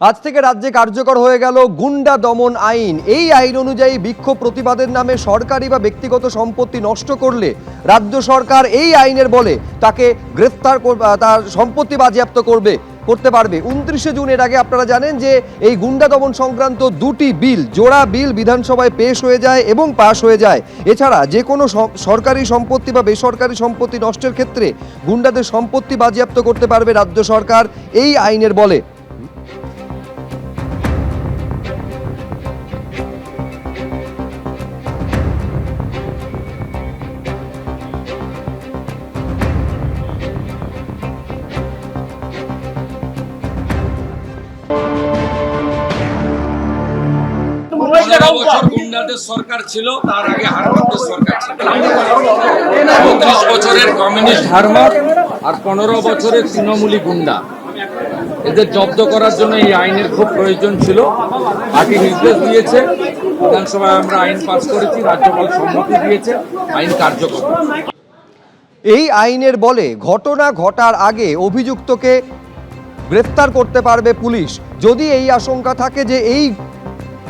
আজ থেকে রাজ্যে কার্যকর হয়ে গেল গুন্ডা দমন আইন। এই আইন অনুযায়ী বিক্ষোভ প্রতিবাদের নামে সরকারি বা ব্যক্তিগত সম্পত্তি নষ্ট করলে রাজ্য সরকার এই আইনের বলে তাকে গ্রেফতার তার সম্পত্তি বাজেয়াপ্ত করতে পারবে। 29 জুন এর আগে আপনারা জানেন যে এই গুন্ডা দমন সংক্রান্ত দুটি বিল, জোড়া বিল বিধানসভায় পেশ হয়ে যায় এবং পাশ হয়ে যায়। এছাড়া যে কোনো সরকারি সম্পত্তি বা বেসরকারি সম্পত্তি নষ্টের ক্ষেত্রে গুন্ডাদের সম্পত্তি বাজেয়াপ্ত করতে পারবে রাজ্য সরকার এই আইনের বলে। গুন্ডাদের সরকার ছিল, তার আগে হারমাতদের সরকার ছিল। ৩৫ বছরের কমিউনিস্ট হারমাত আর 15 বছরের তৃণমূলী গুন্ডা, এদের জব্দ করার জন্য এই আইনের খুব প্রয়োজন ছিল। পার্টি নির্দেশ দিয়েছে, বিধানসভায় আমরা আইন পাস করেছি, রাজ্যপাল সম্মতি দিয়েছে, আইন কার্যকর। এই আইনের বলে ঘটনা ঘটার আগে অভিযুক্তকে গ্রেফতার করতে পারবে পুলিশ। যদি এই আশঙ্কা থাকে যে এই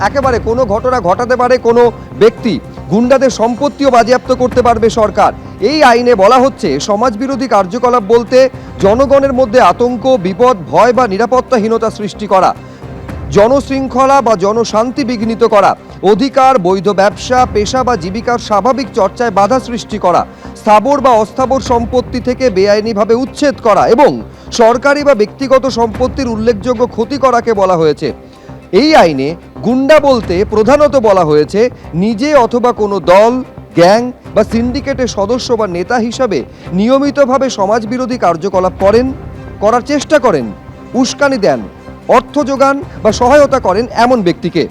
একেবারে কোনো ঘটনা ঘটাতে পারে কোনো ব্যক্তি, গুন্ডাদের সম্পত্তিও বাজেয়াপ্ত করতে পারবে সরকার। এই আইনে বলা হচ্ছে সমাজবিরোধী কার্যকলাপ বলতে জনগণের মধ্যে আতঙ্ক, বিপদ, ভয় বা নিরাপত্তাহীনতা সৃষ্টি করা, জনশৃঙ্খলা বা জনশান্তি বিঘ্নিত করা, অধিকার, বৈধ ব্যবসা, পেশা বা জীবিকার স্বাভাবিক চর্চায় বাধা সৃষ্টি করা, স্থাবর বা অস্থাবর সম্পত্তি থেকে বেআইনিভাবে উচ্ছেদ করা এবং সরকারি বা ব্যক্তিগত সম্পত্তির উল্লেখযোগ্য ক্ষতি করাকে বলা হয়েছে। এই আইনে গুন্ডা বলতে প্রধানত বলা হয়েছে নিজে অথবা কোনো দল, গ্যাং বা সিন্ডিকেটের সদস্য বা নেতা হিসাবে নিয়মিতভাবে সমাজবিরোধী কার্যকলাপ করার চেষ্টা করেন, উস্কানি দেন, অর্থ যোগান বা সহায়তা করেন এমন ব্যক্তিকে।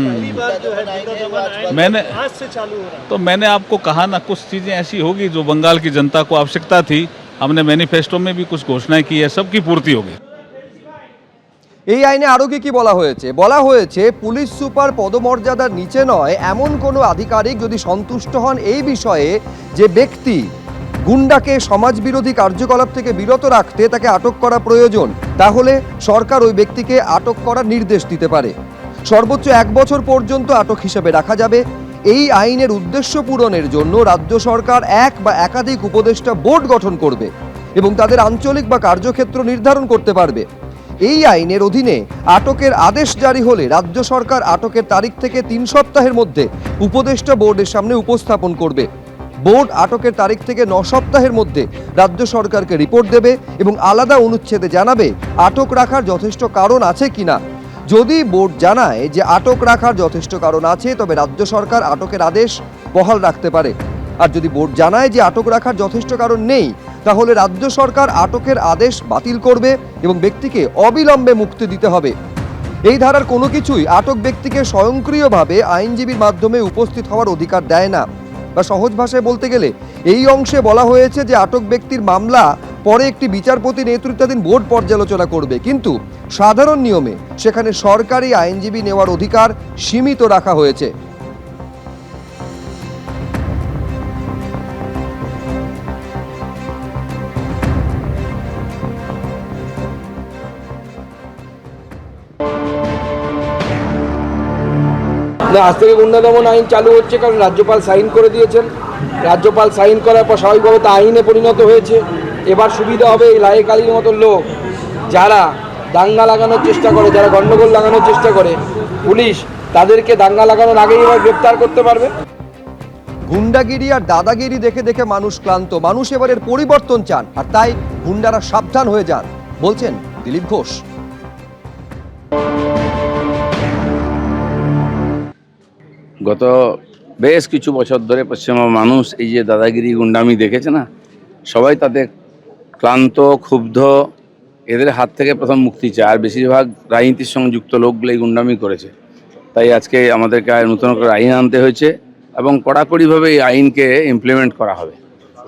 पहली बार जो है गुंडा दमन आइन मैंने आज से चालू हो रहा है। तो मैंने आपको कहा ना, कुछ चीज़ें ऐसी होगी जो बंगाल की जनता को आवश्यकता थी, हमने मैनिफेस्टो में भी कुछ घोषणाएं की है, सबकी पूर्ति होगी। এই আইনে আরো কি বলা হয়েছে? বলা হয়েছে পুলিশ সুপার পদমর্যাদার নিচে নয় এমন কোনো আধিকারিক যদি সন্তুষ্ট হন এই বিষয়ে যে ব্যক্তি গুন্ডাকে সমাজবিরোধী কার্যকলাপ থেকে বিরত রাখতে তাকে আটক করা প্রয়োজন, তাহলে সরকার ওই ব্যক্তিকে আটক করার নির্দেশ দিতে পারে। সর্বোচ্চ 1 বছর পর্যন্ত আটক হিসেবে রাখা যাবে। এই আইনের উদ্দেশ্য পূরণের জন্য রাজ্য সরকার এক বা একাধিক উপদেষ্টা বোর্ড গঠন করবে এবং তাদের আঞ্চলিক বা কার্যক্ষেত্র নির্ধারণ করতে পারবে। এই আইনের অধীনে আটকের আদেশ জারি হলে রাজ্য সরকার আটকের তারিখ থেকে 3 সপ্তাহের মধ্যে উপদেষ্টা বোর্ডের সামনে উপস্থাপন করবে। বোর্ড আটকের তারিখ থেকে 9 সপ্তাহের মধ্যে রাজ্য সরকারকে রিপোর্ট দেবে এবং আলাদা অনুচ্ছেদে জানাবে আটক রাখার যথেষ্ট কারণ আছে কিনা। যদি বোর্ড জানায় যে আটক রাখার যথেষ্ট কারণ আছে, তবে রাজ্য সরকার আটকের আদেশ বহাল রাখতে পারে। আর যদি বোর্ড জানায় যে আটক রাখার যথেষ্ট কারণ নেই, তাহলে রাজ্য সরকার আটকের আদেশ বাতিল করবে এবং ব্যক্তিকে অবিলম্বে মুক্তি দিতে হবে। এই ধারার কোনো কিছুই আটক ব্যক্তিকে স্বয়ংক্রিয়ভাবে আইনজীবীর মাধ্যমে উপস্থিত হওয়ার অধিকার দেয় না। বা সহজ ভাষায় বলতে গেলে এই অংশে বলা হয়েছে যে আটক ব্যক্তির মামলা পরে একটি বিচারপতি নেতৃত্বাধীন বোর্ড পর্যালোচনা করবে, কিন্তু সাধারণ নিয়মে সেখানে সরকারি আইনজীবী নেওয়ার অধিকার সীমিত রাখা হয়েছে। আজ থেকে গুন্ডা দমন আইন চালু হচ্ছে, কারণ রাজ্যপাল সাইন করে দিয়েছেন। রাজ্যপাল সাইন করার পর স্বাভাবিকভাবে তা আইনে পরিণত হয়েছে। এবার সুবিধা হবে এই লায়েক আলীর মতো লোক যারা দাঙ্গা লাগানোর চেষ্টা করে, যারা গণ্ডগোল লাগানোর চেষ্টা করে, পুলিশ তাদেরকে দাঙ্গা লাগানোর আগেই এবার গ্রেপ্তার করতে পারবে। গুন্ডাগিরি আর দাদাগিরি দেখে দেখে মানুষ ক্লান্ত। মানুষ এবারের পরিবর্তন চান, আর তাই গুন্ডারা সাবধান হয়ে যান, বলছেন দিলীপ ঘোষ। গত বেশ কিছু বছর ধরে পশ্চিমবঙ্গের মানুষ এই যে দাদাগিরি গুন্ডামি দেখেছে না, সবাই তাতে ক্লান্ত, ক্ষুব্ধ। এদের হাত থেকে প্রথম মুক্তি চায়। আর বেশিরভাগ রাজনীতির সঙ্গে যুক্ত লোকগুলো এই গুন্ডামি করেছে। তাই আজকে আমাদেরকে নতুন করে আইন আনতে হয়েছে এবং কড়াকড়িভাবে এই আইনকে ইমপ্লিমেন্ট করা হবে।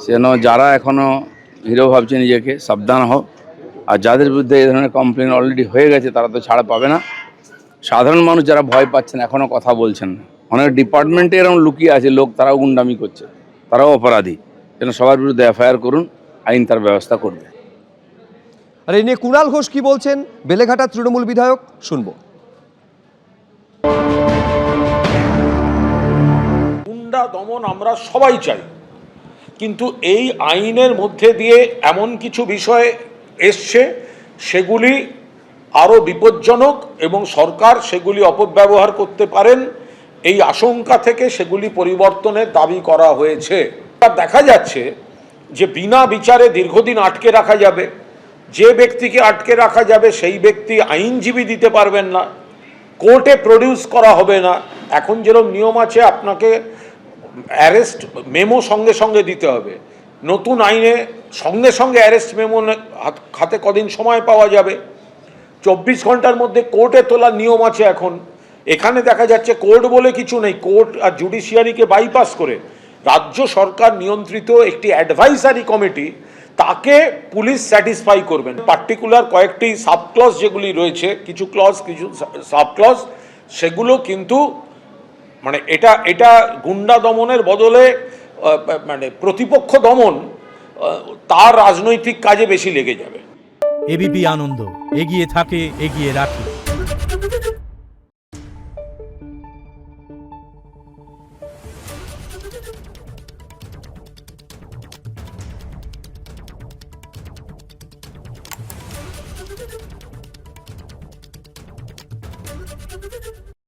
সেজন্য যারা এখনও হিরো ভাবছে নিজেকে, সাবধান হোক। আর যাদের বিরুদ্ধে এই ধরনের কমপ্লেন অলরেডি হয়ে গেছে তারা তো ছাড়া পাবে না। সাধারণ মানুষ যারা ভয় পাচ্ছেন, এখনও কথা বলছেন না, অনেক ডিপার্টমেন্টে এরকম লুকিয়ে আছে লোক, তারাও গুন্ডামি করছে, তারাও অপরাধী। যেন সবার বিরুদ্ধে এফআইআর করুন, আইন তার ব্যবস্থা করবে। আর এই নিয়ে কুণাল ঘোষ কি বলছেন, বেলেঘাটা তৃণমূল বিধায়ক, শুনবো। গুন্ডা দমন আমরা সবাই চাই, কিন্তু এই আইনের মধ্যে দিয়ে এমন কিছু বিষয় এসছে সেগুলি আরও বিপজ্জনক এবং সরকার সেগুলি অপব্যবহার করতে পারেন, এই আশঙ্কা থেকে সেগুলি পরিবর্তনের দাবি করা হয়েছে। দেখা যাচ্ছে যে বিনা বিচারে দীর্ঘদিন আটকে রাখা যাবে, যে ব্যক্তিকে আটকে রাখা যাবে সেই ব্যক্তি আইনজীবী দিতে পারবেন না, কোর্টে প্রডিউস করা হবে না। এখন যেরকম নিয়ম আছে আপনাকে অ্যারেস্ট মেমো সঙ্গে সঙ্গে দিতে হবে, নতুন আইনে সঙ্গে সঙ্গে অ্যারেস্ট মেমো হাতে কদিন সময় পাওয়া যাবে, 24 ঘন্টার মধ্যে কোর্টে তোলার নিয়ম আছে। এখন এখানে দেখা যাচ্ছে কোর্ট বলে কিছু নেই, কোর্ট আর জুডিশিয়ারিকে বাইপাস করে রাজ্য সরকার নিয়ন্ত্রিত একটি অ্যাডভাইসারি কমিটি, তাকে পুলিশ স্যাটিসফাই করবেন। পার্টিকুলার কয়েকটি সাবক্লজ যেগুলি রয়েছে, কিছু ক্লজ কিছু সাবক্লজ, সেগুলো কিন্তু মানে এটা গুন্ডা দমনের বদলে মানে প্রতিপক্ষ দমন, তার রাজনৈতিক কাজে বেশি লেগে যাবে। এবিপি আনন্দ, এগিয়ে থাকে, এগিয়ে রাখে।